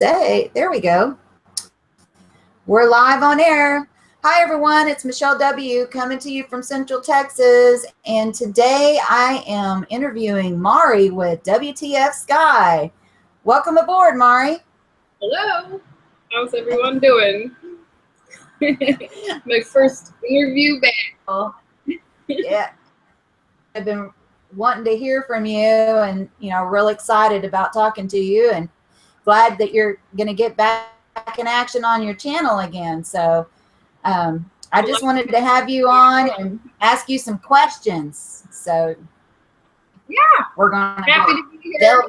There we go. We're live on air. Hi, everyone. It's Michelle W. coming to you from Central Texas. And today I am interviewing Mari with WTF Sky. Welcome aboard, Mari. Hello. How's everyone doing? My first interview back. Oh, yeah. I've been wanting to hear from you and, real excited about talking to you and glad that you're going to get back in action on your channel again. So I just wanted to have you on and ask you some questions. So yeah, we're going to happy to be here.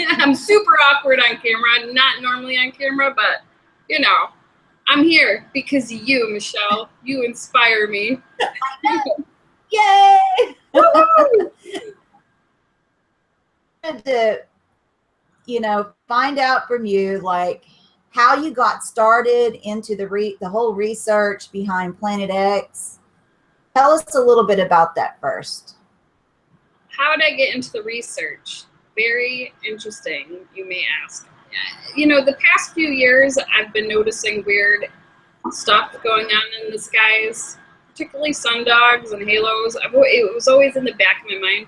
I'm super awkward on camera. I'm not normally on camera, but I'm here because of you, Michelle. You inspire me. Yay! To find out from you like how you got started into the whole research behind Planet X. Tell us a little bit about that first. How did I get into the research? Very interesting, you may ask. The past few years I've been noticing weird stuff going on in the skies, particularly sundogs and halos. It was always in the back of my mind.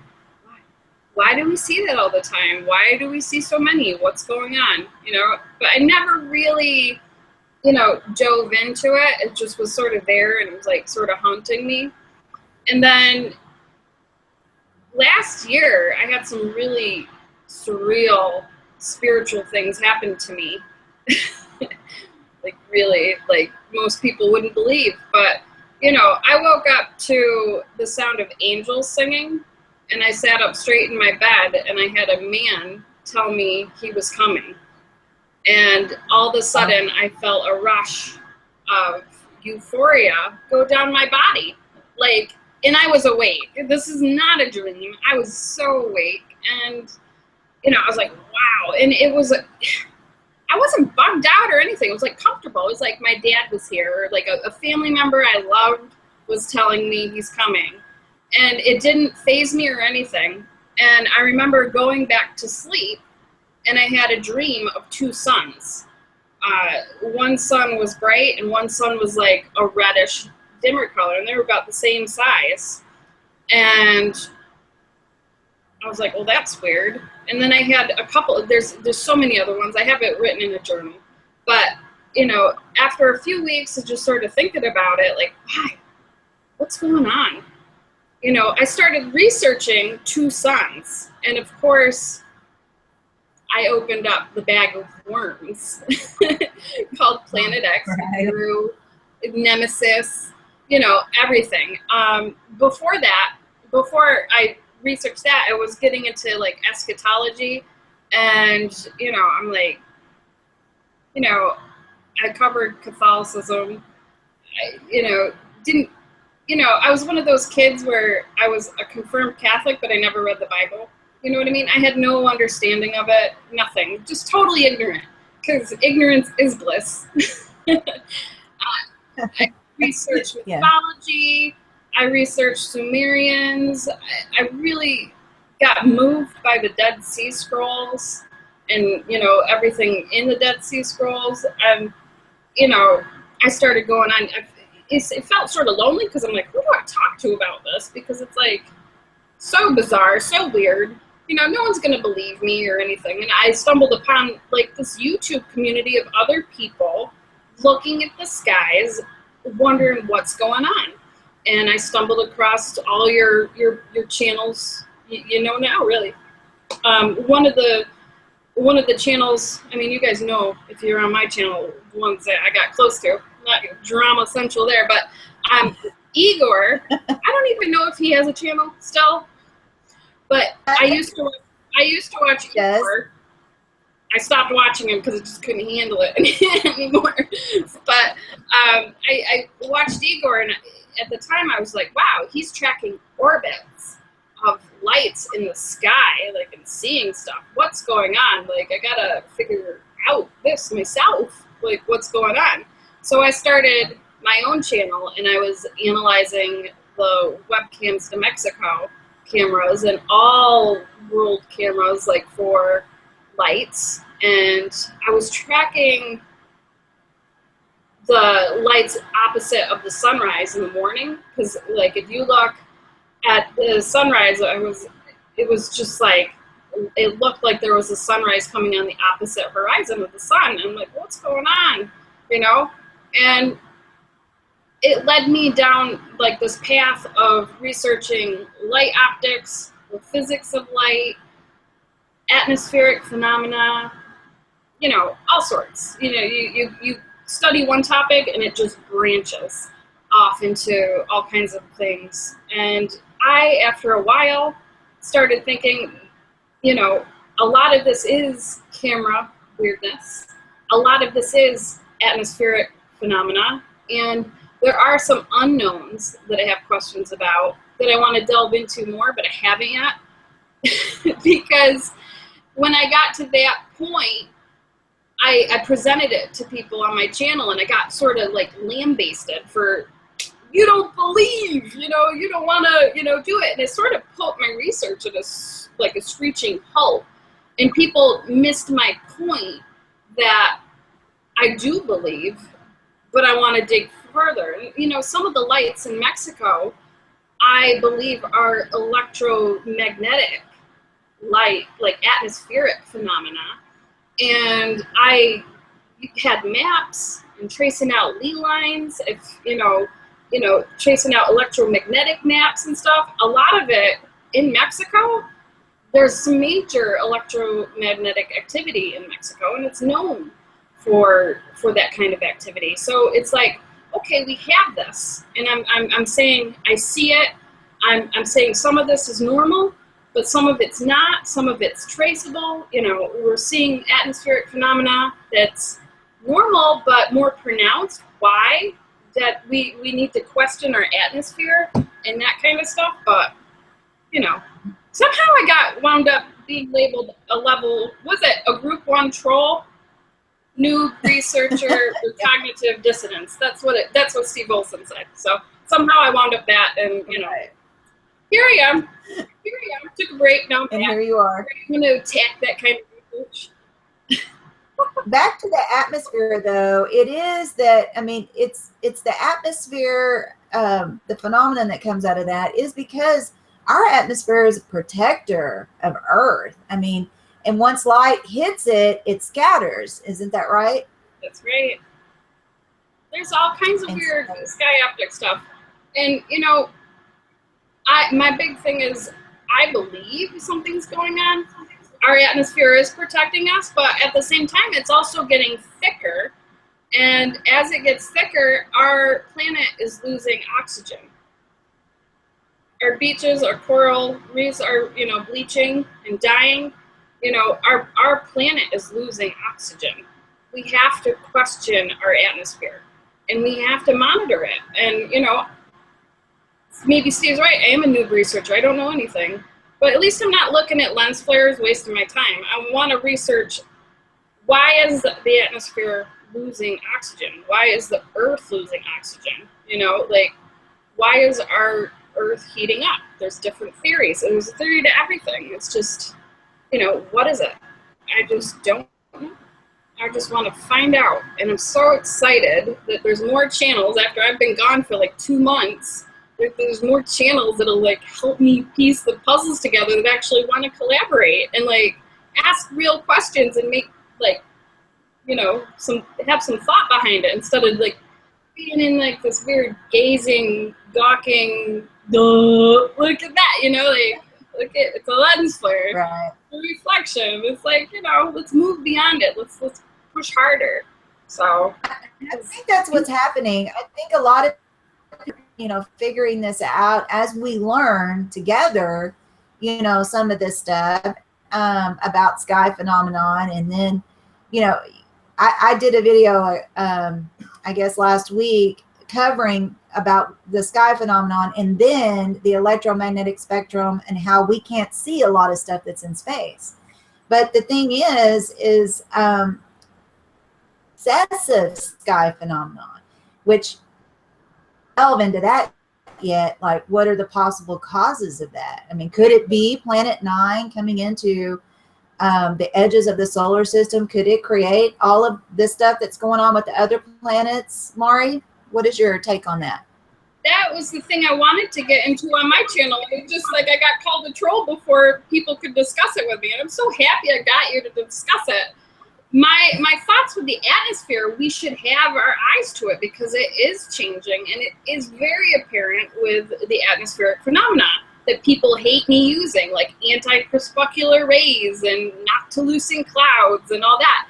Why do we see that all the time? Why do we see so many? What's going on? But I never really, dove into it. It just was sort of there and it was like sort of haunting me. And then last year I had some really surreal spiritual things happen to me. like most people wouldn't believe. But, I woke up to the sound of angels singing. And I sat up straight in my bed and I had a man tell me he was coming. And all of a sudden I felt a rush of euphoria go down my body. And I was awake. This is not a dream. I was so awake. And, I was like, wow. And it was, I wasn't bugged out or anything. It was comfortable. It was like my dad was here. Or a family member I loved was telling me he's coming. And it didn't faze me or anything. And I remember going back to sleep, and I had a dream of two suns. One sun was bright, and one sun was like a reddish, dimmer color, and they were about the same size. And I was like, well, that's weird. And then I had a couple, there's so many other ones. I have it written in a journal. But, after a few weeks of just sort of thinking about it, why? What's going on? I started researching two suns, and of course, I opened up the bag of worms called Planet X, through Nemesis, everything. Before I researched that, I was getting into eschatology, and I'm like, I covered Catholicism. I was one of those kids where I was a confirmed Catholic, but I never read the Bible. You know what I mean? I had no understanding of it, nothing. Just totally ignorant, because ignorance is bliss. I researched mythology. I researched Sumerians. I really got moved by the Dead Sea Scrolls and, everything in the Dead Sea Scrolls. And, I started going on. It felt sort of lonely because I'm like, who do I talk to about this? Because it's so bizarre, so weird. No one's going to believe me or anything. And I stumbled upon this YouTube community of other people looking at the skies, wondering what's going on. And I stumbled across all your channels, now really. One of the channels, I mean, you guys know if you're on my channel, the ones that I got close to. Not drama central there, but Igor, I don't even know if he has a channel still, but I used to watch Igor. I stopped watching him because I just couldn't handle it anymore. But I watched Igor, and at the time I was like, wow, he's tracking orbits of lights in the sky, and seeing stuff. What's going on? I gotta figure out this myself. What's going on? So I started my own channel, and I was analyzing the webcams to Mexico cameras and all world cameras for lights and I was tracking the lights opposite of the sunrise in the morning, because like if you look at the sunrise, it was just like, it looked like there was a sunrise coming on the opposite horizon of the sun. And I'm like, what's going on? You know? And it led me down like this path of researching light optics, the physics of light, atmospheric phenomena, you know, all sorts. You know, you study one topic and it just branches off into all kinds of things. And I, after a while, started thinking, you know, a lot of this is camera weirdness. A lot of this is atmospheric phenomena. And there are some unknowns that I have questions about that I want to delve into more, but I haven't yet. Because when I got to that point, I presented it to people on my channel, and I got sort of like lambasted for, you don't believe, you know, you don't want to, you know, do it. And it sort of put my research at a screeching halt. And people missed my point that I do believe, but I want to dig further. And, you know, some of the lights in Mexico, I believe, are electromagnetic light, like atmospheric phenomena. And I had maps and tracing out Lee lines, if you know, tracing out electromagnetic maps and stuff. A lot of it in Mexico, there's some major electromagnetic activity in Mexico, and it's known for that kind of activity. So it's like, okay, we have this, and I'm saying I see it. I'm saying some of this is normal, but some of it's not. Some of it's traceable. You know, we're seeing atmospheric phenomena that's normal but more pronounced. Why? That we need to question our atmosphere and that kind of stuff. But you know, somehow I wound up being labeled a level, was it a group 1 troll, noob researcher with cognitive dissonance. That's what Steve Olson said. So somehow I wound up that, and you know, here I am. Took a break. Now I'm and here you are. I'm going to attack that kind of research. Back to the atmosphere, though, it is that, I mean, it's the atmosphere, the phenomenon that comes out of that is because our atmosphere is a protector of Earth. I mean, and once light hits it, it scatters. Isn't that right? That's right. There's all kinds of weird sky optic stuff. And, you know, my big thing is I believe something's going on. Our atmosphere is protecting us, but at the same time, it's also getting thicker. And as it gets thicker, our planet is losing oxygen. Our beaches, our coral reefs are, you know, bleaching and dying. You know, our planet is losing oxygen. We have to question our atmosphere, and we have to monitor it. And, you know, maybe Steve's right. I am a noob researcher. I don't know anything. But at least I'm not looking at lens flares, wasting my time. I want to research, why is the atmosphere losing oxygen? Why is the Earth losing oxygen? You know, like, why is our Earth heating up? There's different theories. There's a theory to everything. It's just, you know, what is it? I just don't know. I just want to find out. And I'm so excited that there's more channels after I've been gone for like 2 months. There's more channels that'll like help me piece the puzzles together that actually want to collaborate and like ask real questions and make like, you know, have some thought behind it instead of like being in like this weird gazing, gawking, look at that, you know, like look at, it's a lens flare, Right. a reflection. It's like, you know, let's move beyond it. Let's push harder. So I think that's what's happening. I think a lot of, you know, figuring this out as we learn together, you know, some of this stuff about sky phenomenon. And then, you know, I did a video, I guess last week, covering about the sky phenomenon and then the electromagnetic spectrum and how we can't see a lot of stuff that's in space. But the thing is excessive sky phenomenon, which delve into that yet. Like, what are the possible causes of that? I mean, could it be Planet 9 coming into the edges of the solar system? Could it create all of this stuff that's going on with the other planets, Mari? What is your take on that? That was the thing I wanted to get into on my channel. It's just like I got called a troll before people could discuss it with me, and I'm so happy I got you to discuss it. My thoughts with the atmosphere, we should have our eyes to it because it is changing, and it is very apparent with the atmospheric phenomena that people hate me using, like anti-crepuscular rays and noctilucent clouds and all that.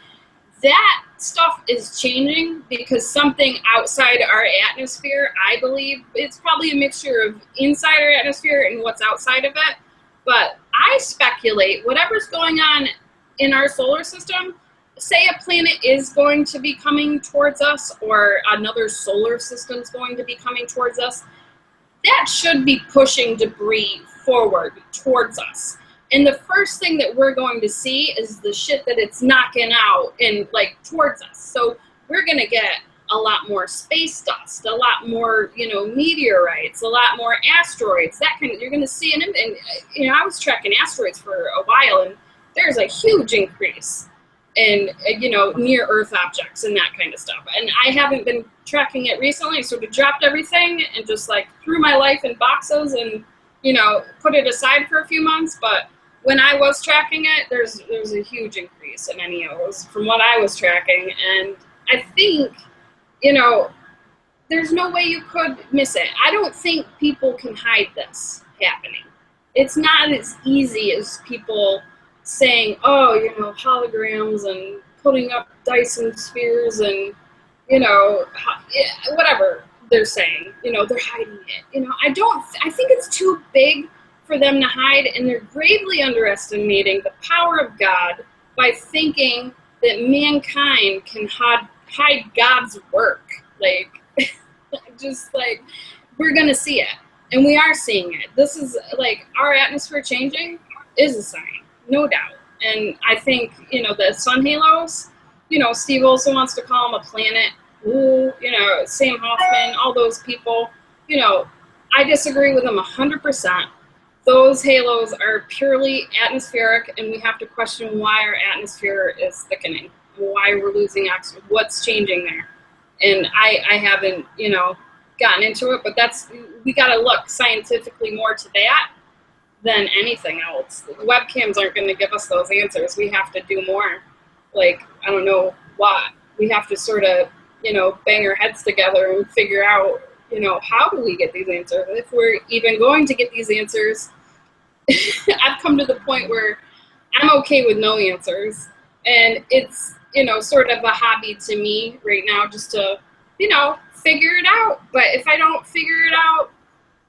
That stuff is changing because something outside our atmosphere, I believe, it's probably a mixture of inside our atmosphere and what's outside of it. But I speculate whatever's going on in our solar system, say a planet is going to be coming towards us or another solar system is going to be coming towards us, that should be pushing debris forward towards us. And the first thing that we're going to see is the shit that it's knocking out and like towards us. So we're going to get a lot more space dust, a lot more, meteorites, a lot more asteroids, that kind of, you're going to see, and I was tracking asteroids for a while, and there's a huge increase in, near Earth objects and that kind of stuff. And I haven't been tracking it recently. I sort of dropped everything and just like threw my life in boxes and, put it aside for a few months. But when I was tracking it, there's a huge increase in NEOs from what I was tracking. And I think, there's no way you could miss it. I don't think people can hide this happening. It's not as easy as people saying, oh, holograms and putting up Dyson spheres and, whatever they're saying, they're hiding it. I think it's too big for them to hide, and they're gravely underestimating the power of God by thinking that mankind can hide God's work. Like, just like, we're going to see it, and we are seeing it. This is like, our atmosphere changing is a sign, no doubt. And I think, the sun halos, Steve also wants to call them a planet. Ooh, Sam Hoffman, all those people, I disagree with them 100%. Those halos are purely atmospheric, and we have to question why our atmosphere is thickening, why we're losing oxygen, what's changing there. And I haven't, gotten into it, but we got to look scientifically more to that than anything else. The webcams aren't going to give us those answers. We have to do more. Like, I don't know what. We have to sort of, bang our heads together and figure out, how do we get these answers? If we're even going to get these answers, I've come to the point where I'm okay with no answers. And it's, sort of a hobby to me right now just to, figure it out. But if I don't figure it out,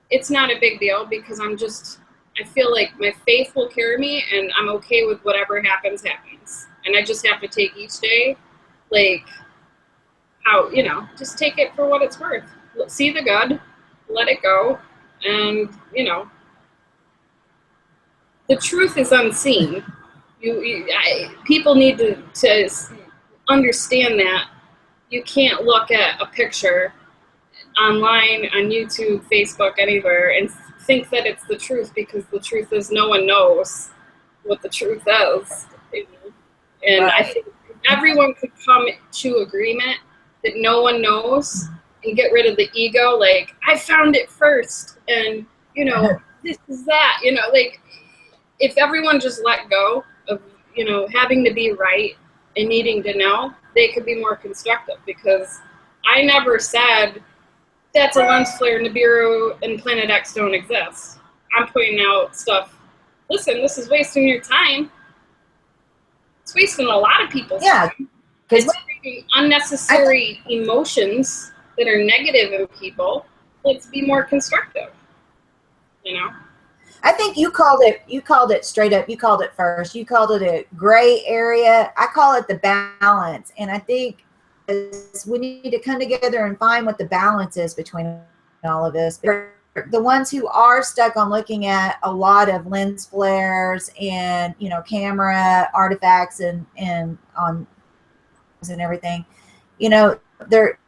it's not a big deal because I feel like my faith will carry me, and I'm okay with whatever happens. And I just have to take each day, like, how, just take it for what it's worth. See the good, let it go, and, the truth is unseen. People need to understand that you can't look at a picture online, on YouTube, Facebook, anywhere, and think that it's the truth, because the truth is no one knows what the truth is. And right. I think everyone could come to agreement that no one knows and get rid of the ego, like, I found it first, and, this is that, like, if everyone just let go of, having to be right and needing to know, they could be more constructive, because I never said that's a lens flare, Nibiru and Planet X don't exist. I'm pointing out stuff. Listen, this is wasting your time. It's wasting a lot of people's time. It's creating unnecessary emotions that are negative in people. Let's be more constructive. I think you called it straight up. You called it first. You called it a gray area. I call it the balance. And I think we need to come together and find what the balance is between all of this. The ones who are stuck on looking at a lot of lens flares and, camera artifacts and on and everything, they're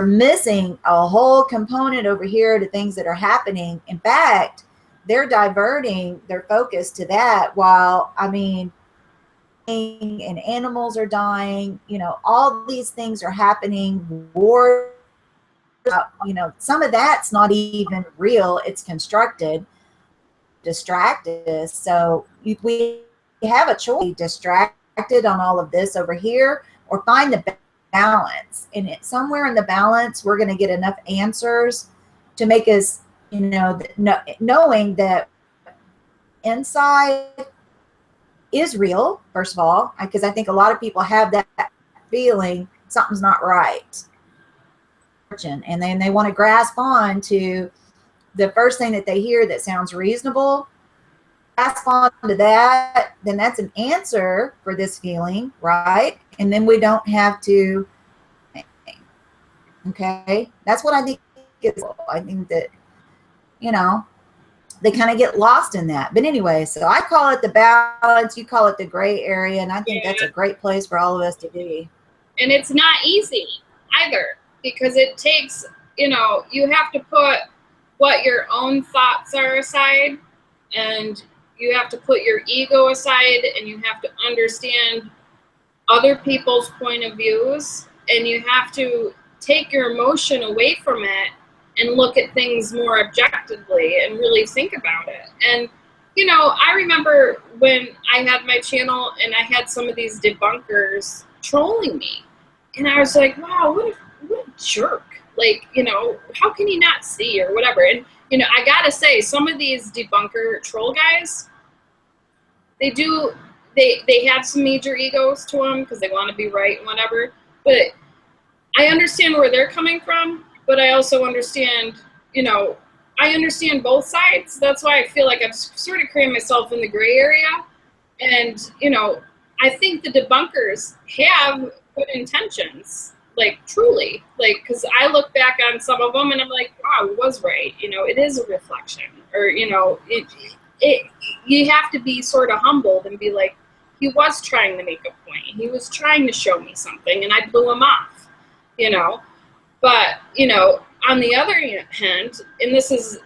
missing a whole component over here to things that are happening. In fact, they're diverting their focus to that, while, and animals are dying. You know, all these things are happening. Wars, you know, some of that's not even real. It's constructed, distracted us. So we have a choice: distracted on all of this over here, or find the balance. And somewhere in the balance, we're going to get enough answers to make us, you know, knowing that inside is real, first of all, because I think a lot of people have that feeling something's not right. And then they want to grasp on to the first thing that they hear that sounds reasonable, grasp on to that, then that's an answer for this feeling, right? And then we don't have to, okay? That's what I think is, I think that, you know, they kind of get lost in that. But anyway, so I call it the balance, you call it the gray area, and I think that's a great place for all of us to be. And it's not easy either, because it takes, you know, you have to put what your own thoughts are aside, and you have to put your ego aside, and you have to understand other people's point of views, and you have to take your emotion away from it and look at things more objectively and really think about it. And, you know, I remember when I had my channel and I had some of these debunkers trolling me. And I was like, wow, what a jerk. Like, you know, how can he not see or whatever? And, you know, I got to say, some of these debunker troll guys, they have some major egos to them because they want to be right and whatever. But I understand where they're coming from. But I also understand, you know, I understand both sides. That's why I feel like I've sort of created myself in the gray area. And, you know, I think the debunkers have good intentions, like truly, like, because I look back on some of them and I'm like, wow, it was right. You know, it is a reflection, or, you know, you have to be sort of humbled and be like, he was trying to make a point. He was trying to show me something and I blew him off, you know. But, you know, on the other hand, and this is,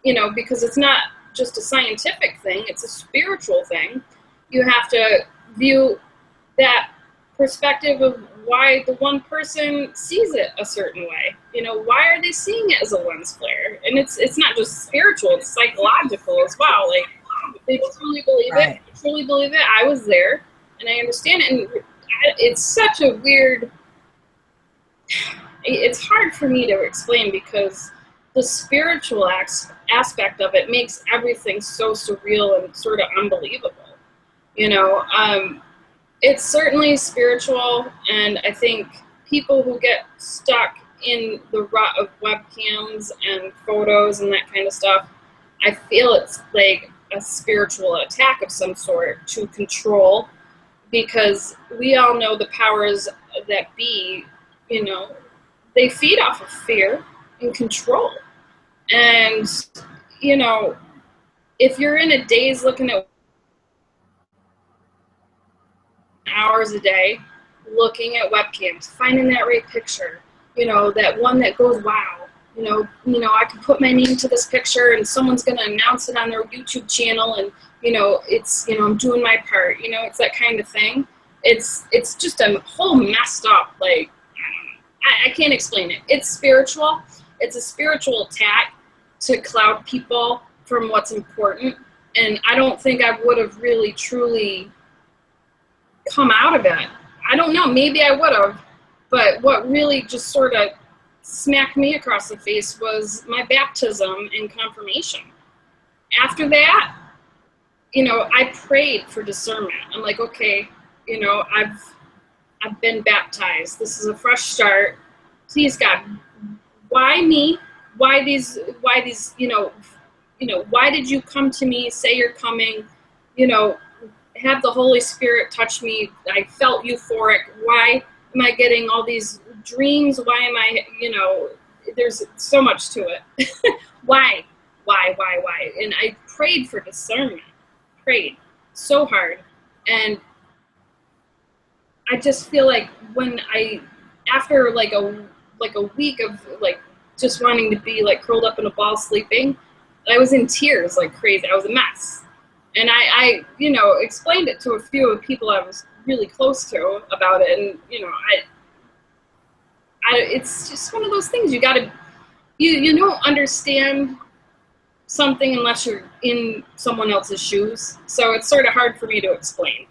you know, because it's not just a scientific thing, it's a spiritual thing, you have to view that perspective of why the one person sees it a certain way. You know, why are they seeing it as a lens flare? And it's not just spiritual, it's psychological as well. Like, they truly believe it. They truly believe it. I was there, and I understand it. And it's such a weird... It's hard for me to explain because the spiritual aspect of it makes everything so surreal and sort of unbelievable. You know, it's certainly spiritual, and I think people who get stuck in the rut of webcams and photos and that kind of stuff, I feel it's like a spiritual attack of some sort to control, because we all know the powers that be, you know, they feed off of fear and control. And, you know, if you're in a daze looking at hours a day, looking at webcams, finding that right picture, you know, that one that goes, wow, you know, I can put my name to this picture and someone's going to announce it on their YouTube channel, and, you know, it's, you know, I'm doing my part, you know, it's that kind of thing. It's just a whole messed up, like, I can't explain it. It's spiritual. It's a spiritual attack to cloud people from what's important. And I don't think I would have really, truly come out of it. I don't know. Maybe I would have. But what really just sort of smacked me across the face was my baptism and confirmation. After that, you know, I prayed for discernment. I'm like, okay, you know, I've been baptized. This is a fresh start. Please, God, why me? Why these, you know, why did you come to me, say you're coming, you know, have the Holy Spirit touch me. I felt euphoric. Why am I getting all these dreams? Why am I, you know, there's so much to it. Why? And I prayed for discernment, prayed so hard. And I just feel like when after like a week of like just wanting to be like curled up in a ball sleeping, I was in tears like crazy. I was a mess. And I you know, explained it to a few of the people I was really close to about it, and you know, it's just one of those things. You gotta, you don't understand something unless you're in someone else's shoes. So it's sort of hard for me to explain.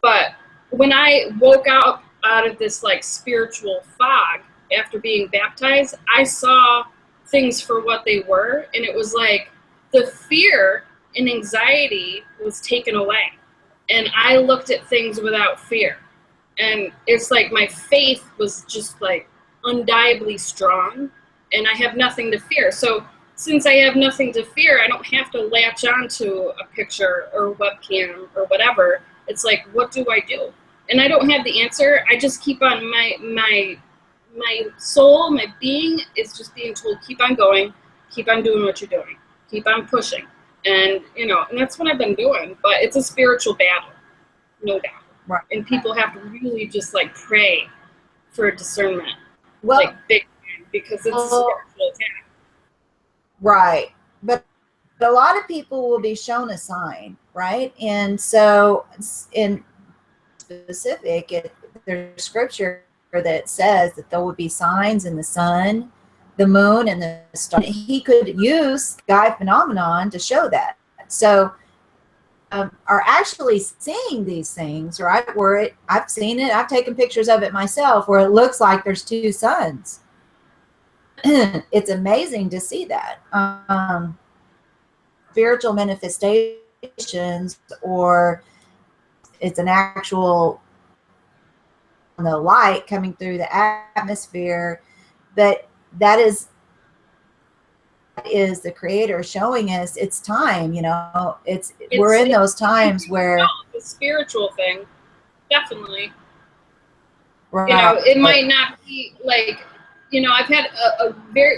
But when I woke up out of this like spiritual fog after being baptized, I saw things for what they were, and it was like the fear and anxiety was taken away, and I looked at things without fear. And it's like my faith was just like undeniably strong, and I have nothing to fear. So since I have nothing to fear, I don't have to latch onto a picture or webcam or whatever. It's like, what do I do? And I don't have the answer. I just keep on my soul, my being is just being told, keep on going, keep on doing what you're doing, keep on pushing. And, you know, and that's what I've been doing. But it's a spiritual battle, no doubt. Right. And people have to really just like pray for discernment, Well, like big time, because it's a spiritual attack. Right. But a lot of people will be shown a sign, right? And so in specific, there's scripture that says that there would be signs in the sun, the moon, and the stars. He could use sky phenomenon to show that. So are actually seeing these things, right? Where I've seen it, I've taken pictures of it myself, where it looks like there's two suns. It's amazing to see that. Spiritual manifestations, or it's an actual light coming through the atmosphere, but that is the creator showing us it's time, you know, we're in those times where the spiritual thing, definitely. right, you know, it might not be like, you know, I've had a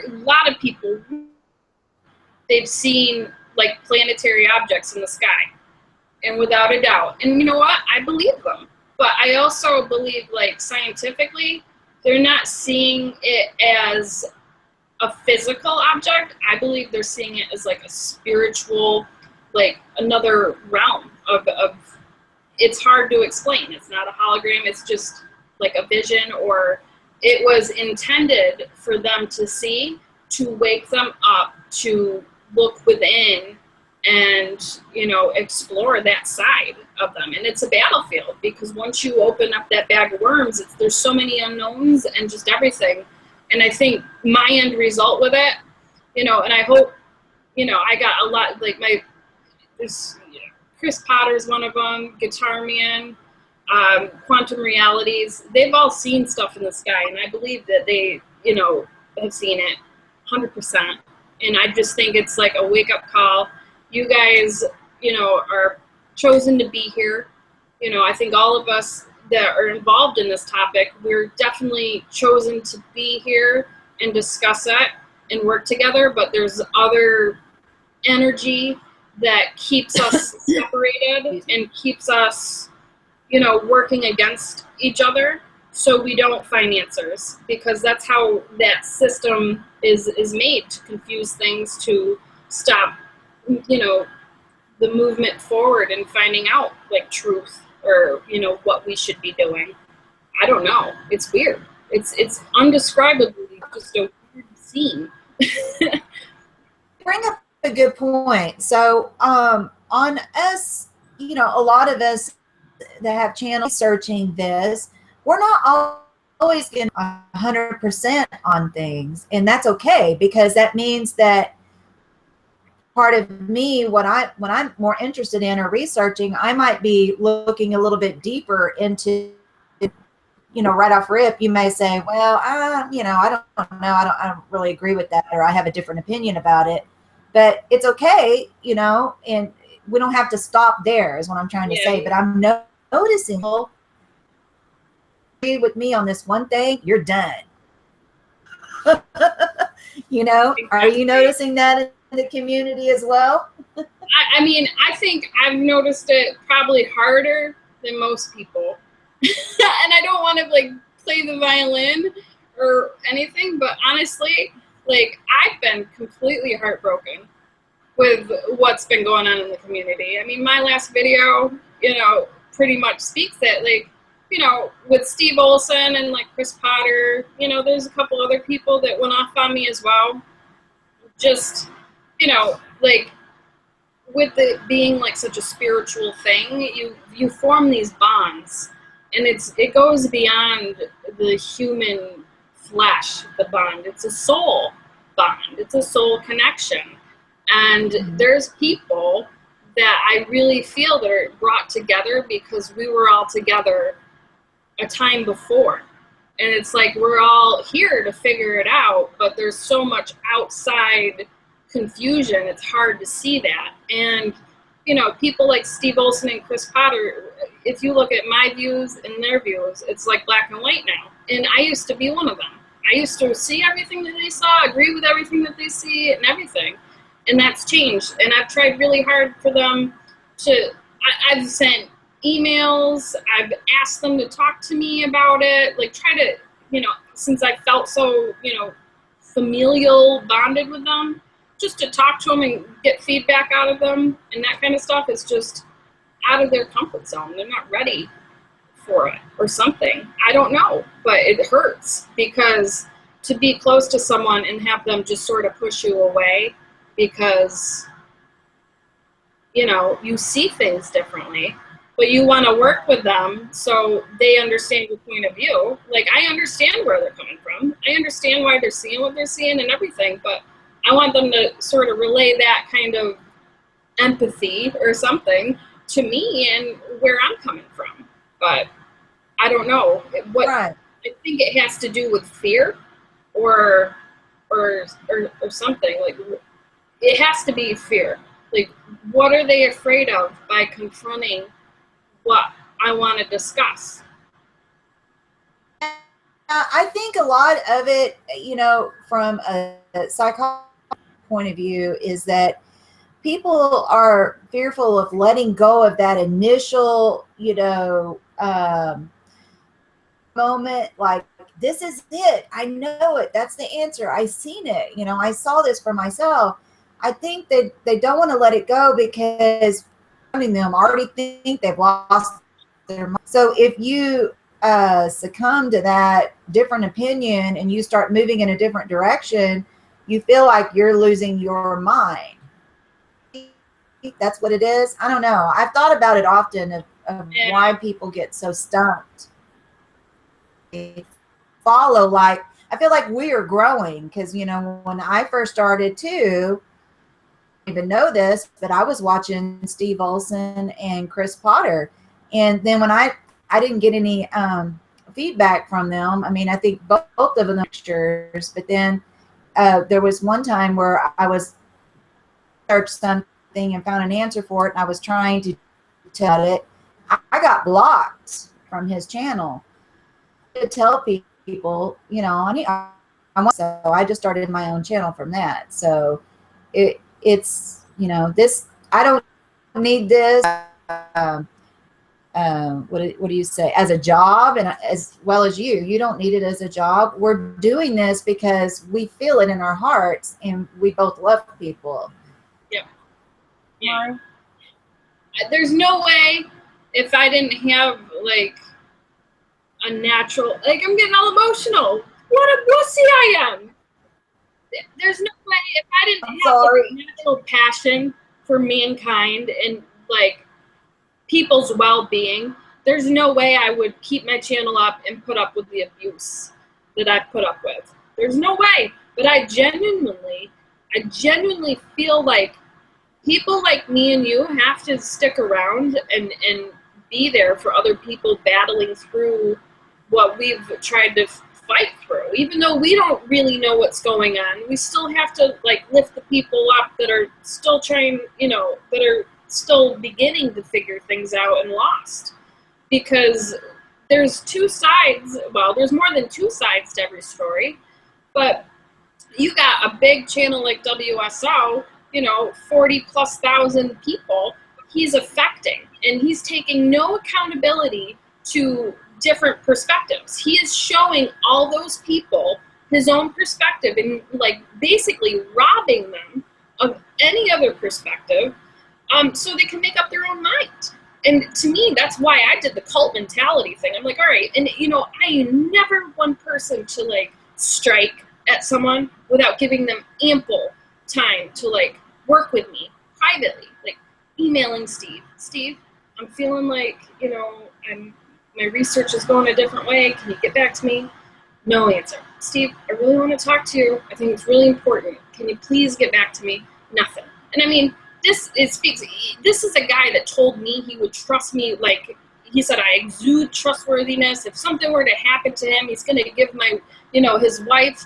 lot of people, they've seen like planetary objects in the sky, and without a doubt, and you know what, I believe them. But I also believe, like, scientifically, they're not seeing it as a physical object. I believe they're seeing it as like a spiritual, like another realm of it's hard to explain. It's not a hologram, it's just like a vision, or it was intended for them to see, to wake them up, to look within and, you know, explore that side of them. And it's a battlefield, because once you open up that bag of worms, there's so many unknowns and just everything. And I think my end result with it, you know, and I hope, you know, I got a lot, like there's, you know, Chris Potter's one of them, Guitar Man, Quantum Realities, they've all seen stuff in the sky, and I believe that they, you know, have seen it 100%. And I just think it's like a wake-up call. You guys, you know, are chosen to be here. You know, I think all of us that are involved in this topic, we're definitely chosen to be here and discuss it and work together, but there's other energy that keeps us separated and keeps us, you know, working against each other, so we don't find answers, because that's how that system is made, to confuse things, to stop, you know, the movement forward and finding out like truth, or, you know, what we should be doing. I don't know. It's weird. It's undescribably just a weird scene. Bring up a good point. So on us, you know, a lot of us that have channels searching this, we're not always getting 100% on things, and that's okay, because that means that part of me, when I'm more interested in or researching, I might be looking a little bit deeper into, you know, right off rip, you may say, well, you know, I don't know, I don't really agree with that, or I have a different opinion about it. But it's okay, you know, and we don't have to stop there, is what I'm trying to say. But I'm noticing, agree with me on this one thing, you're done. You know, are you noticing that in the community as well? I mean, I think I've noticed it probably harder than most people. And I don't want to like play the violin or anything, but honestly, like, I've been completely heartbroken with what's been going on in the community. I mean, my last video, you know, pretty much speaks that, like, you know, with Steve Olson and like Chris Potter, you know, there's a couple other people that went off on me as well. Just, you know, like, with it being like such a spiritual thing, you form these bonds, and it goes beyond the human flesh, the bond. It's a soul bond. It's a soul connection. And there's people that I really feel that are brought together because we were all together a time before. And it's like we're all here to figure it out, but there's so much outside confusion, it's hard to see that. And, you know, people like Steve Olson and Chris Potter, if you look at my views and their views, it's like black and white now. And I used to be one of them. I used to see everything that they saw, agree with everything that they see and everything. And that's changed. And I've tried really hard for them to, I've sent emails, I've asked them to talk to me about it, like try to, you know, since I felt so, you know, familial bonded with them, just to talk to them and get feedback out of them and that kind of stuff is just out of their comfort zone. They're not ready for it or something. I don't know, but it hurts because to be close to someone and have them just sort of push you away because, you know, you see things differently, but you want to work with them so they understand your point of view. Like, I understand where they're coming from. I understand why they're seeing what they're seeing and everything, but I want them to sort of relay that kind of empathy or something to me and where I'm coming from. But I don't know what. Right. I think it has to do with fear or something. Like, it has to be fear. Like, what are they afraid of by confronting what I want to discuss? I think a lot of it, you know, from a psychology point of view, is that people are fearful of letting go of that initial, you know, moment, like, this is it. I know it. That's the answer. I seen it. You know, I saw this for myself. I think that they don't want to let it go because them already think they've lost their mind. So if you succumb to that different opinion and you start moving in a different direction, you feel like you're losing your mind. That's what it is. I don't know. I've thought about it often of why people get so stumped. They follow, like, I feel like we are growing because, you know, when I first started too, I didn't even know this, but I was watching Steve Olson and Chris Potter. And then when I didn't get any feedback from them. I mean, I think both of them mixtures, but then there was one time where I was searched something and found an answer for it, and I was trying to tell it. I got blocked from his channel. To tell people, you know, so I just started my own channel from that. So it's, you know, this, I don't need this. What do you say, as a job, and as well as you don't need it as a job. We're doing this because we feel it in our hearts and we both love people. Yeah. There's no way, if I didn't have like a natural, like, I'm getting all emotional. What a pussy I am. There's no way, if I didn't have like a natural passion for mankind and like people's well-being, there's no way I would keep my channel up and put up with the abuse that I put up with. There's no way. But I genuinely feel like people like me and you have to stick around and be there for other people battling through what we've tried to fight through. Even though we don't really know what's going on, we still have to like lift the people up that are still trying, you know, that are still beginning to figure things out and lost. Because there's two sides, well, there's more than two sides to every story, but you got a big channel like WSO, you know, 40,000+ people he's affecting, and he's taking no accountability to different perspectives. He is showing all those people his own perspective and like basically robbing them of any other perspective, so they can make up their own mind. And to me, that's why I did the cult mentality thing. I'm like, all right, and I am never one person to like strike at someone without giving them ample time to like work with me privately, like emailing Steve, I'm feeling like, my research is going a different way. Can you get back to me? No answer. Steve, I really want to talk to you. I think it's really important. Can you please get back to me? Nothing. And I mean, this is a guy that told me he would trust me. Like he said, I exude trustworthiness. If something were to happen to him, he's going to give his wife,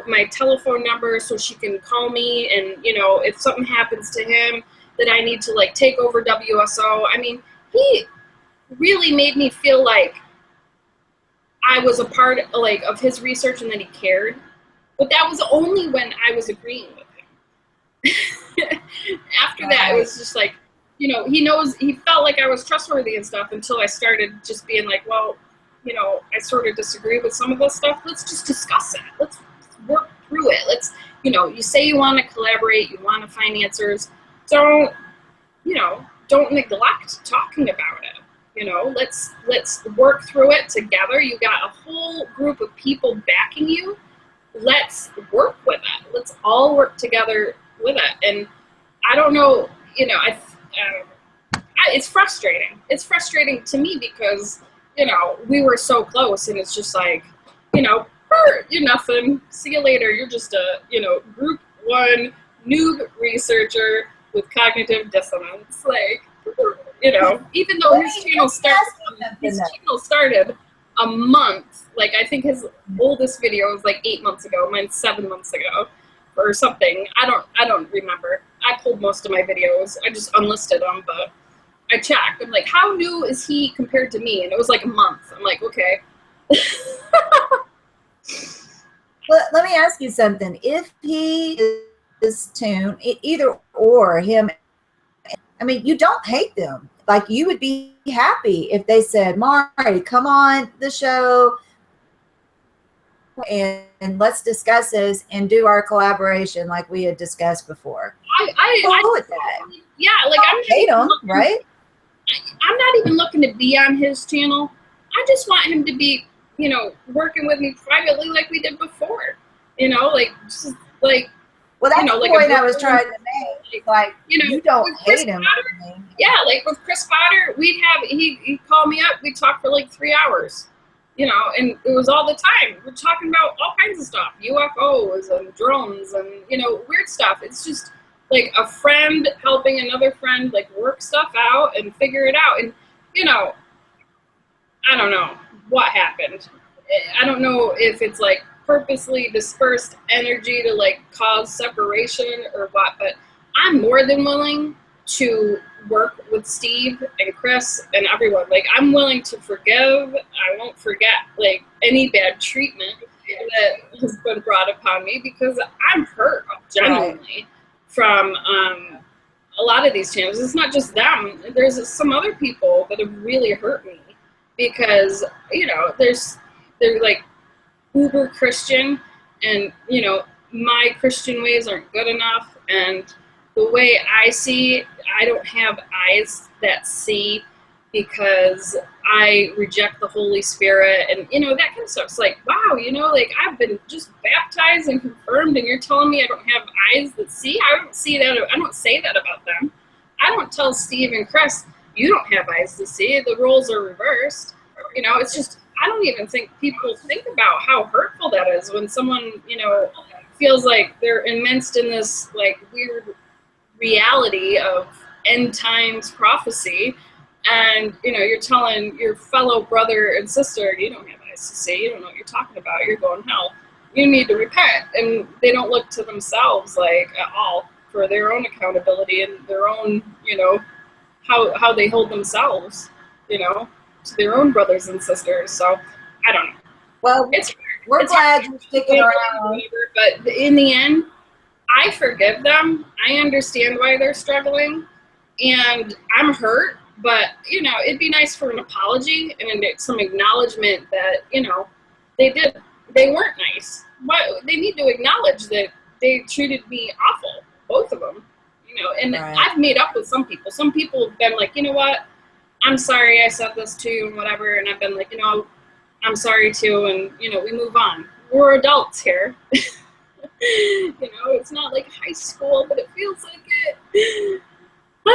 my telephone number so she can call me. And, if something happens to him, that I need to like take over WSO. I mean, he really made me feel like I was a part of his research and that he cared. But that was only when I was agreeing with him. After that, it was just like, he felt like I was trustworthy and stuff until I started just being like, well, I sort of disagree with some of this stuff. Let's just discuss it. Let's work through it. Let's, you say you want to collaborate, you want to find answers. Don't neglect talking about it. Let's work through it together. You got a whole group of people backing you. Let's work with it. Let's all work together with it. And I don't know, it's frustrating. It's frustrating to me because, we were so close and it's just like, you're nothing. See you later. You're just a, group 1 noob researcher with cognitive dissonance. Like, even though his channel started a month, like I think his oldest video was like 8 months ago, mine's 7 months ago or something. I don't remember. I pulled most of my videos. I just unlisted them, but I checked. I'm like, how new is he compared to me? And it was like a month. I'm like, okay. Well, let me ask you something. If he is tuned, either or him, I mean, you don't hate them. Like, you would be happy if they said, Mari, come on the show and let's discuss this and do our collaboration like we had discussed before. I with that. Yeah, like I don't hate him, right? I'm not even looking to be on his channel. I just want him to be, working with me privately like we did before. Just like. Well, that's the point I was trying to make. Like, you don't hate him. Yeah, like with Chris Potter, he'd call me up, we'd talk for like 3 hours, and it was all the time. We're talking about all kinds of stuff, UFOs and drones and, weird stuff. It's just like a friend helping another friend, like work stuff out and figure it out. And, I don't know what happened. I don't know if it's like purposely dispersed energy to like cause separation or what, but I'm more than willing to work with Steve and Chris and everyone. Like, I'm willing to forgive. I won't forget like any bad treatment that has been brought upon me because I'm hurt genuinely from a lot of these channels. It's not just them. There's some other people that have really hurt me because, they're like uber Christian and, my Christian ways aren't good enough. And the way I see, I don't have eyes that see because I reject the Holy Spirit and, that kind of stuff. It's like, wow, like I've been just baptized and confirmed and you're telling me I don't have eyes that see? I don't see that. I don't say that about them. I don't tell Steve and Chris, you don't have eyes to see. The roles are reversed. It's just, I don't even think people think about how hurtful that is when someone, feels like they're immersed in this like weird reality of end times prophecy. And, you're telling your fellow brother and sister, you don't have eyes to see. You don't know what you're talking about. You're going hell. You need to repent. And they don't look to themselves like at all for their own accountability and their own, how they hold themselves, to their own brothers and sisters. So I don't know. Well, we're glad you're sticking around. But in the end, I forgive them. I understand why they're struggling, and I'm hurt. But it'd be nice for an apology and some acknowledgement that they weren't nice. But they need to acknowledge that they treated me awful both of them, you know. And Right. I've made up with some people. Some people have been like, you know what, I'm sorry I said this to you and whatever. And I've been like, you know, I'm sorry too. And, you know, we move on. We're adults here. You know, it's not like high school, but it feels like it. We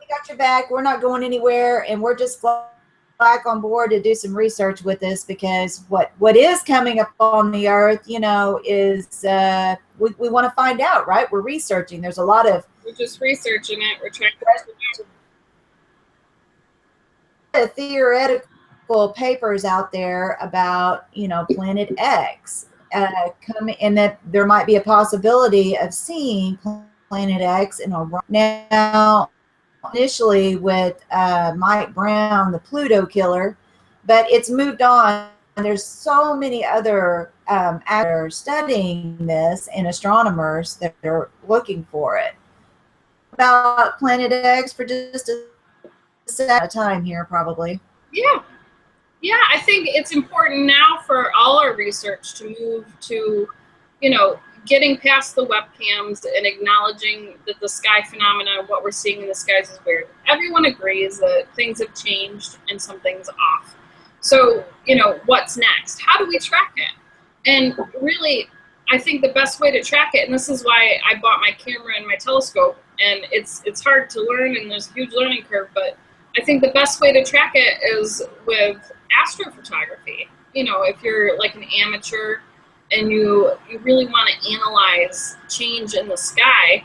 got your back. We're not going anywhere, and we're just back on board to do some research with this, because what is coming up on the earth, you know, is we want to find out, right? We're researching. There's a lot of We're just researching it. We're trying to theoretical papers out there about, you know, Planet X coming, and that there might be a possibility of seeing Planet X in a now. Initially with Mike Brown, the Pluto killer, but it's moved on. There's so many other actors studying this and astronomers that are looking for it. About Planet X for just a set of time here, probably. Yeah, I think it's important now for all our research to move to, you know, getting past the webcams and acknowledging that the sky phenomena, what we're seeing in the skies, is weird. Everyone agrees that things have changed and something's off. So, you know, what's next? How do we track it? And really, I think the best way to track it, and this is why I bought my camera and my telescope, and it's hard to learn and there's a huge learning curve, but I think the best way to track it is with astrophotography. You know, if you're like an amateur and you really want to analyze change in the sky,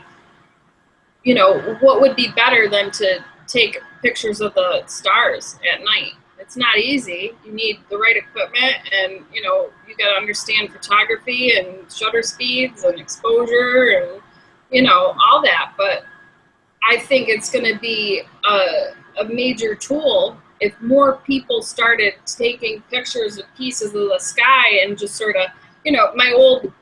you know, what would be better than to take pictures of the stars at night? It's not easy. You need the right equipment, and, you know, you got to understand photography and shutter speeds and exposure and, you know, all that. But I think it's going to be a major tool if more people started taking pictures of pieces of the sky and just sort of, you know, my old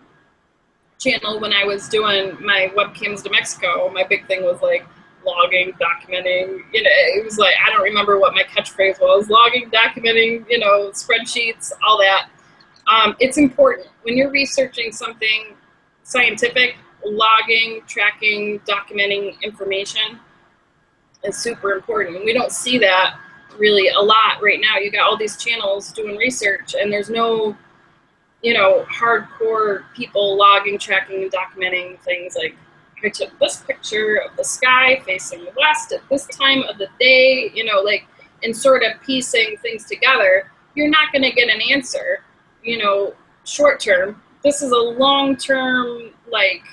channel when I was doing my webcams to Mexico, my big thing was like logging, documenting, you know, it was like, I don't remember what my catchphrase was, logging, documenting, you know, spreadsheets, all that. It's important when you're researching something scientific, logging, tracking, documenting information is super important. We don't see that really a lot right now. You got all these channels doing research, and there's no, you know, hardcore people logging, tracking, and documenting things like, I took this picture of the sky facing west at this time of the day, you know, like, and sort of piecing things together. You're not going to get an answer, you know, short term. This is a long term, like,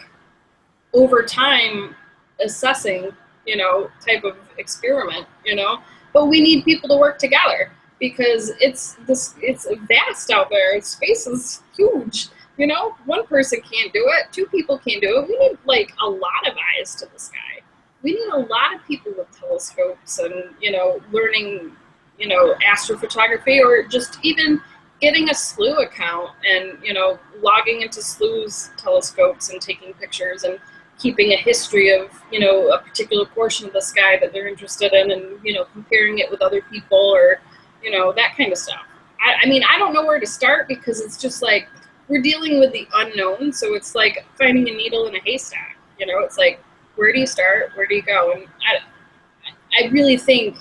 over time assessing, you know, type of experiment, you know. But we need people to work together, because it's vast out there. Space is huge, you know. One person can't do it. Two people can't do it. We need like a lot of eyes to the sky. We need a lot of people with telescopes and, you know, learning, you know, astrophotography, or just even getting a SLU account and, you know, logging into SLU's telescopes and taking pictures and keeping a history of, you know, a particular portion of the sky that they're interested in, and, you know, comparing it with other people, or, you know, that kind of stuff. I mean, I don't know where to start, because it's just like, we're dealing with the unknown. So it's like finding a needle in a haystack, you know. It's like, where do you start? Where do you go? And I really think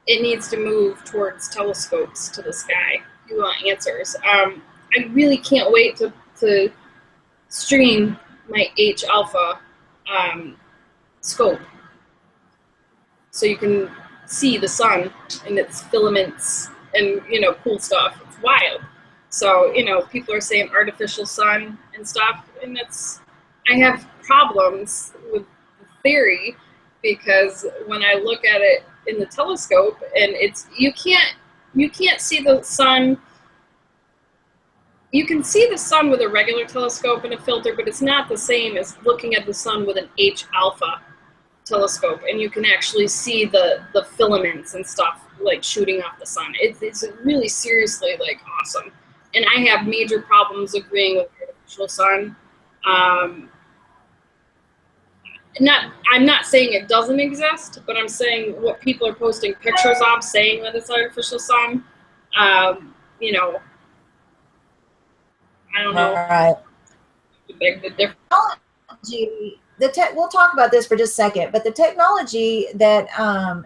it needs to move towards telescopes to the sky. You want answers. I really can't wait to stream my H alpha scope, so you can see the sun and its filaments and, you know, cool stuff. It's wild. So, you know, people are saying artificial sun and stuff, and I have problems with the theory, because when I look at it in the telescope, and you can't see the sun. You can see the sun with a regular telescope and a filter, but it's not the same as looking at the sun with an H alpha telescope, and you can actually see the filaments and stuff like shooting off the sun. It's really seriously like awesome. And I have major problems agreeing with artificial sun. I'm not saying it doesn't exist, but I'm saying what people are posting pictures of, saying that it's artificial sun, you know, I don't know. Right. Beg the difference. We'll talk about this for just a second, but the technology that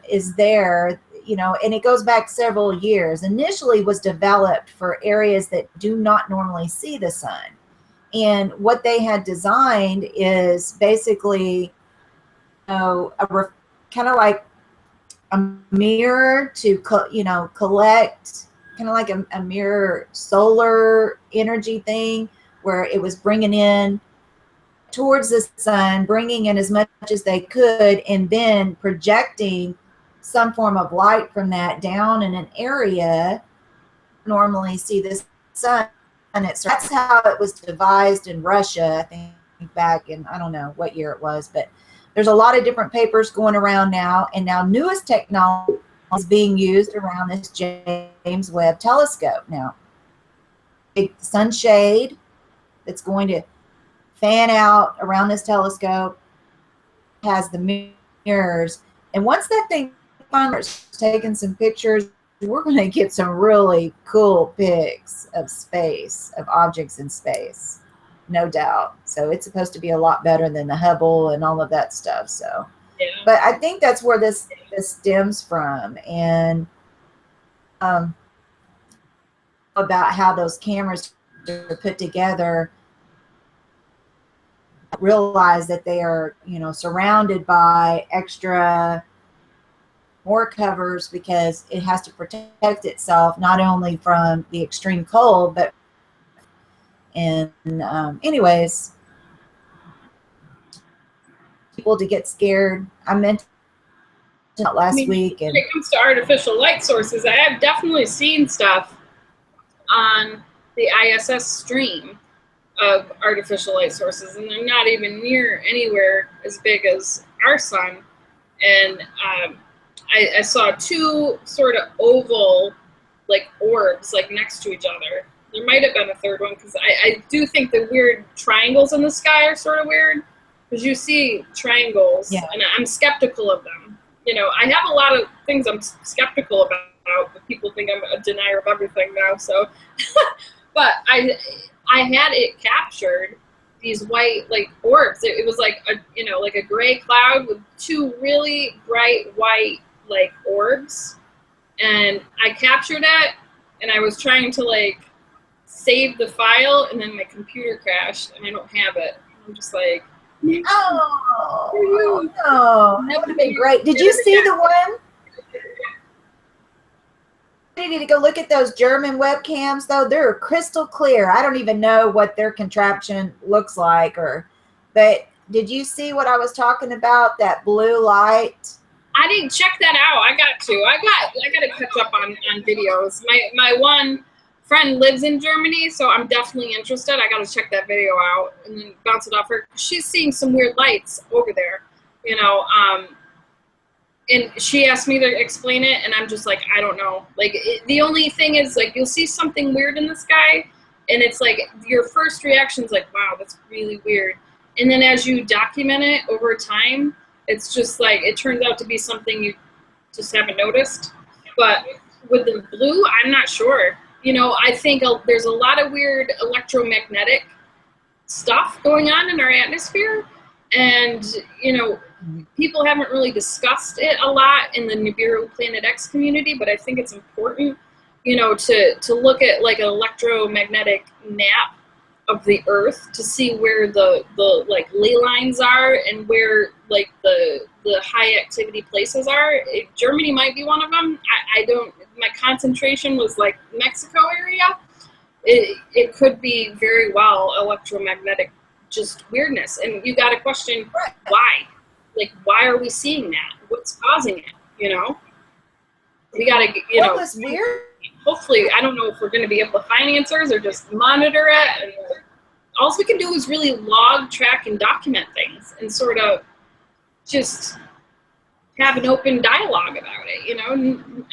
is there, and it goes back several years, initially was developed for areas that do not normally see the sun. And what they had designed is basically, kind of like a mirror to, collect, kind of like a mirror solar energy thing, where it was bringing in towards the sun, bringing in as much as they could, and then projecting some form of light from that down in an area normally see the sun. And that's how it was devised in Russia, I think, back in, I don't know what year it was, but there's a lot of different papers going around now, and now newest technology is being used around this James Webb telescope. Now, a sunshade that's going to fan out around this telescope has the mirrors, and once that thing finally starts taking some pictures, we're going to get some really cool pics of space, of objects in space, no doubt. So it's supposed to be a lot better than the Hubble and all of that stuff. So, Yeah. But I think that's where this stems from, and about how those cameras are put together. Realize that they are, surrounded by extra more covers, because it has to protect itself not only from the extreme cold, but anyways, people to get scared. I mentioned that last week. And when it comes to artificial light sources, I have definitely seen stuff on the ISS stream of artificial light sources, and they're not even near anywhere as big as our sun. And I saw two sort of oval, like orbs, like next to each other. There might have been a third one, because I do think the weird triangles in the sky are sort of weird, because you see triangles, yeah. And I'm skeptical of them. I have a lot of things I'm skeptical about, but people think I'm a denier of everything now. So, but I had it captured, these white, like, orbs. It was like a gray cloud with two really bright white, like, orbs, and I captured it, and I was trying to, like, save the file, and then my computer crashed, and I don't have it. I'm just like, oh no, that would have been great. Did you see the one? I need to go look at those German webcams, though. They're crystal clear. I don't even know what their contraption looks like, but did you see what I was talking about? That blue light. I didn't check that out. I got to catch up on videos. My one friend lives in Germany, so I'm definitely interested. I got to check that video out and then bounce it off her. She's seeing some weird lights over there, and she asked me to explain it, and I'm just like, I don't know. Like, the only thing is, like, you'll see something weird in the sky, and it's like your first reaction is like, wow, that's really weird. And then as you document it over time, it's just like, it turns out to be something you just haven't noticed. But with the blue, I'm not sure. I think there's a lot of weird electromagnetic stuff going on in our atmosphere, and people haven't really discussed it a lot in the Nibiru Planet X community, but I think it's important, to look at, like, an electromagnetic map of the Earth to see where the like ley lines are, and where, like, the high activity places are. Germany might be one of them. I don't. My concentration was, like, Mexico area. It could be very well electromagnetic, just weirdness, and you got to question why. Like, why are we seeing that? What's causing it? We got to, What was weird? Hopefully, I don't know if we're going to be able to find answers or just monitor it. And all we can do is really log, track, and document things, and sort of just have an open dialogue about it.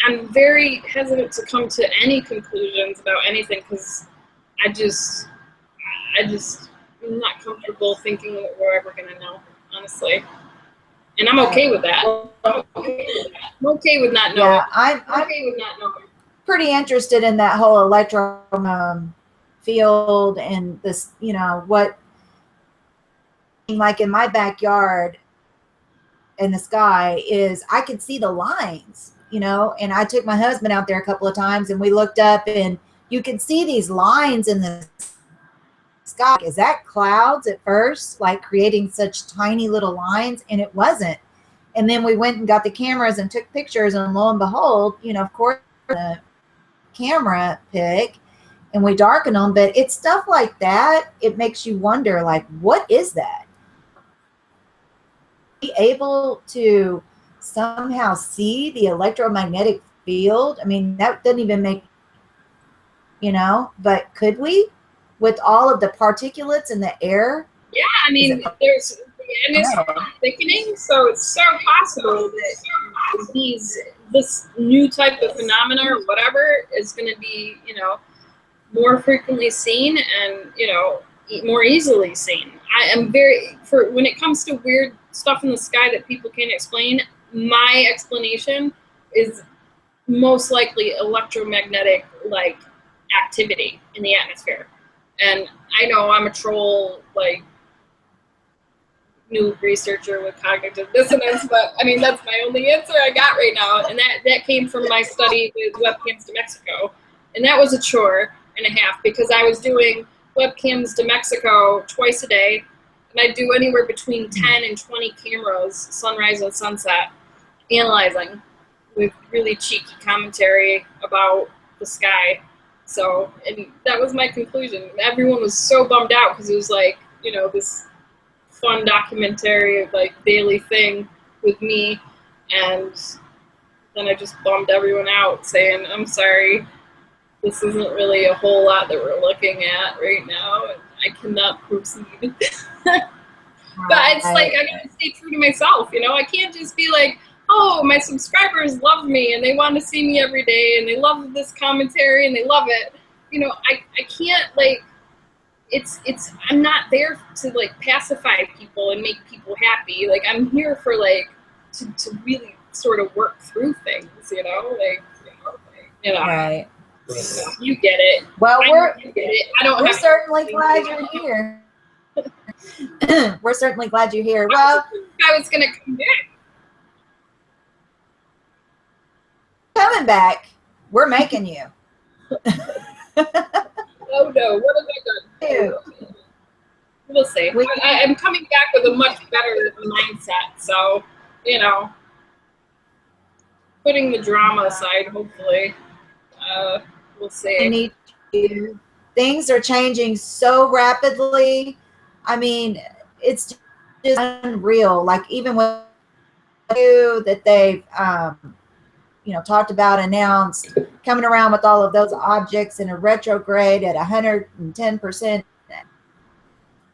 I'm very hesitant to come to any conclusions about anything, because I'm not comfortable thinking that we're ever going to know, honestly. And I'm okay with that. I'm okay with not knowing. Yeah, I'm okay with not knowing. Pretty interested in that whole electro field, and this, what like in my backyard in the sky is I could see the lines, you know, and I took my husband out there a couple of times and we looked up and you could see these lines in the sky. Is that clouds at first, like creating such tiny little lines? And it wasn't. And then we went and got the cameras and took pictures, and lo and behold, you know, of course, the camera pic, and we darken them. But it's stuff like that. It makes you wonder, like, what is that? Be able to somehow see the electromagnetic field. I mean, that doesn't even make, you know, but could we, with all of the particulates in the air? Yeah, I mean, there's the atmosphere thickening, so it's so possible that this new type of phenomena or whatever is going to be, you know, more frequently seen and, you know, more easily seen. I am when it comes to weird stuff in the sky that people can't explain, my explanation is most likely electromagnetic, like, activity in the atmosphere. And I know I'm a troll, like, new researcher with cognitive dissonance, but I mean, that's my only answer I got right now. And that came from my study with webcams to Mexico. And that was a chore and a half because I was doing webcams to Mexico twice a day. And I do anywhere between 10 and 20 cameras, sunrise and sunset, analyzing with really cheeky commentary about the sky. So, and that was my conclusion. Everyone was so bummed out because it was like, you know, this fun documentary, like, daily thing with me. And then I just bummed everyone out saying, I'm sorry, this isn't really a whole lot that we're looking at right now. And I cannot proceed. But it's like, I gotta stay true to myself, you know? I can't just be like, oh, my subscribers love me and they want to see me every day and they love this commentary and they love it. You know, I can't, like, I'm not there to, like, pacify people and make people happy. Like, I'm here for, like, to really sort of work through things, you know? Like, you know. Right. You get it. Well, we're certainly glad you're here. We're certainly glad you're here. Well, I was going to come back. Coming back, we're making you. Oh no, what have I done? We'll see. I'm coming back with a much better mindset, so, you know, putting the drama aside, hopefully. We'll see. Things are changing so rapidly. I mean, it's just unreal. Like, even with you that they've you know, talked about, announced, coming around with all of those objects in a retrograde at 110%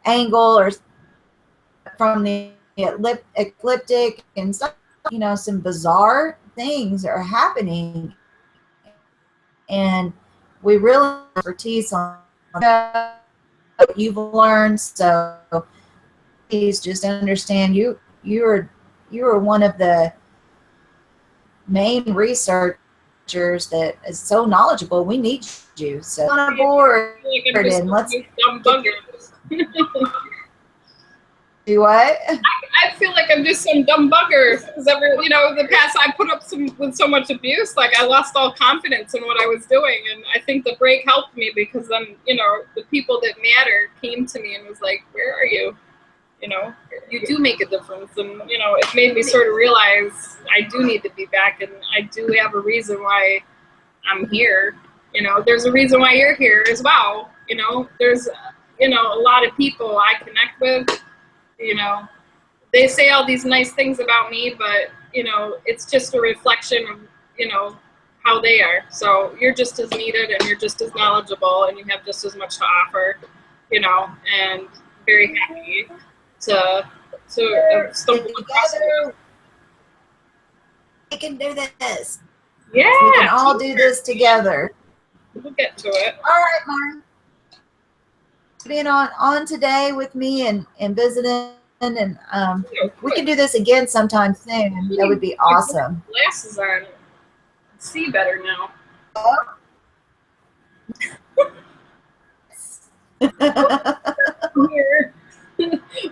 angle or from the ecliptic and stuff, you know, some bizarre things are happening. And we really have expertise on what you've learned. So please just understand you are one of the main researchers that is so knowledgeable. We need you. So on board and let's do what? I feel like I'm just some dumb bugger because you know, the past I put up with so much abuse, like I lost all confidence in what I was doing, and I think the break helped me because then, you know, the people that matter came to me and was like, "Where are you? You know, you do make a difference," and, you know, it made me sort of realize I do need to be back, and I do have a reason why I'm here. You know, there's a reason why you're here as well. You know, there's, you know, a lot of people I connect with. You know, they say all these nice things about me, but, you know, it's just a reflection of, you know, how they are. So you're just as needed and you're just as knowledgeable and you have just as much to offer, you know, and very happy to stumble across you. We can do this. Yeah. We can all do this together. We'll get to it. All right, Martin. Being on today with me and visiting, and we can do this again sometime soon. That would be awesome. Glasses on. See better now.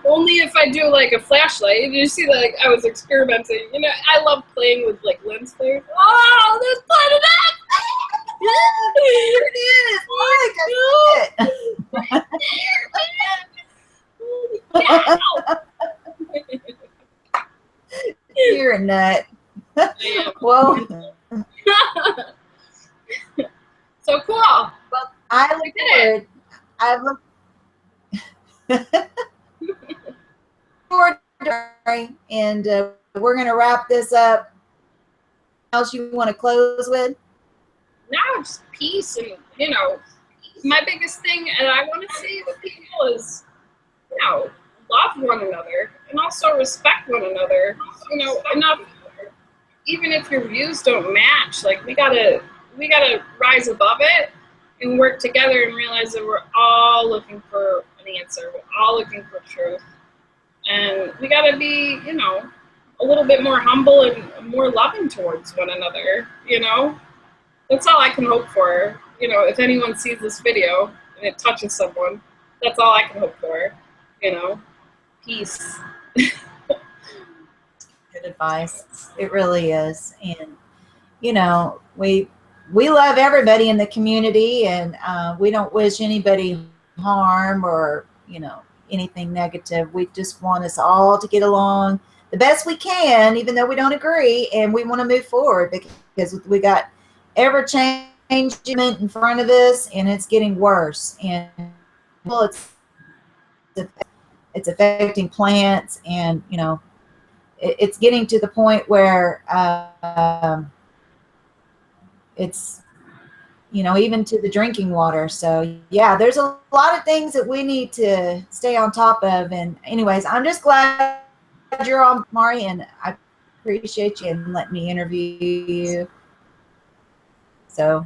Only me if I do like a flashlight. You see, like I was experimenting. You know, I love playing with like lens flares. Oh, there's planet X. There it is. Look, I see it. You're a nut. Well, so cool. well, I look forward. I look forward to it, and we're going to wrap this up. Else you want to close with? Now just peace, and you know, my biggest thing, and I want to say to people is, you know, love one another and also respect one another. You know, enough. Even if your views don't match, like we gotta rise above it and work together and realize that we're all looking for an answer. We're all looking for truth, and we gotta be, you know, a little bit more humble and more loving towards one another. You know, that's all I can hope for. You know, if anyone sees this video and it touches someone, that's all I can hope for. You know, peace. Good advice. It really is. And, you know, we love everybody in the community, and we don't wish anybody harm or, you know, anything negative. We just want us all to get along the best we can, even though we don't agree, and we want to move forward because we got ever changing in front of us, and it's getting worse. And well, it's affecting plants, and, you know, it's getting to the point where it's, you know, even to the drinking water. So yeah, there's a lot of things that we need to stay on top of. And anyways, I'm just glad you're on, Mari, and I appreciate you and letting me interview you. So,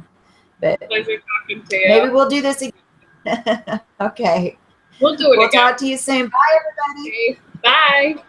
but Pleasure talking to you. maybe we'll do this again. Okay. We'll do it We'll again. talk to you soon. Bye, everybody. Okay. Bye.